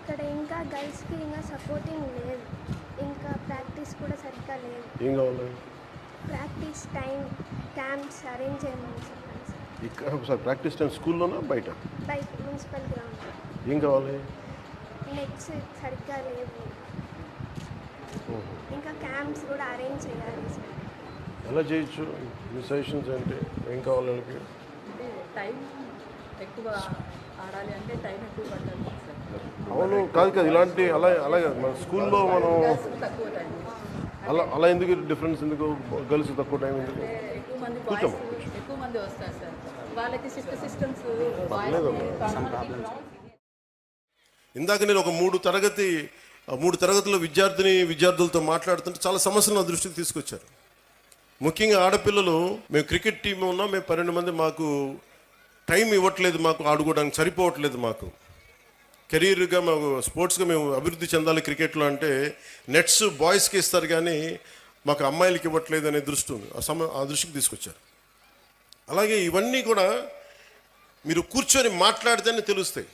ఇక్కడ ఇంకా గర్ల్స్కి ఇంకా సపోర్టింగ్ లేదు, ఇంకా ప్రాక్టీస్ కూడా సరిగ్గా లేదు. ఏం కావాలి? ప్రాక్టీస్ టైం క్యాంప్స్ అరేంజ్ చేయమని చెప్పండి సార్. ఇక్కడ సార్ ప్రాక్టీస్ టైం స్కూల్లోనా బయట? బయట మున్సిపల్ గ్రౌండ్. ఏం కావాలి? నెట్స్ సరిగ్గా లేవు, ఇంకా క్యాంప్స్ కూడా అరేంజ్ చేయాలి సార్. ఎలా చేయొచ్చు? మీ సజెషన్స్ ఏంటి? ఏం కావాలి వాళ్ళకి? అంటే టైం ఎక్కువ ఆడాలి అంటే టైం ఎక్కువ పట్టాలి సార్. అవును, కాదు ఇలాంటి అలాగే మన స్కూల్లో మనం తక్కువ టైం అలా ఎందుకు డిఫరెన్స్ ఎందుకు? గర్ల్స్ తక్కువ టైం ఎందుకు? ఎక్కువ మంది బాయ్స్ ఎక్కువ మంది వస్తారు సార్. వాళ్ళకి సిస్టమ్స్ ఇందాక నేను ఒక మూడు తరగతుల విద్యార్థులతో మాట్లాడుతుంటే చాలా సమస్యలు నా దృష్టికి తీసుకొచ్చారు. ముఖ్యంగా ఆడపిల్లలు, మేము క్రికెట్ టీం ఉన్నాం, మేము 12 మంది, మాకు టైం ఇవ్వట్లేదు, మాకు ఆడుకోవడానికి సరిపోవట్లేదు, మాకు కెరీర్గా మాకు స్పోర్ట్స్గా మేము అభివృద్ధి చెందాలి క్రికెట్లో అంటే నెట్స్ బాయ్స్కి ఇస్తారు కానీ మాకు అమ్మాయిలకి ఇవ్వట్లేదు అనే దృష్టి ఉంది. ఆ దృష్టికి తీసుకొచ్చారు. అలాగే ఇవన్నీ కూడా మీరు కూర్చొని మాట్లాడితేనే తెలుస్తాయి.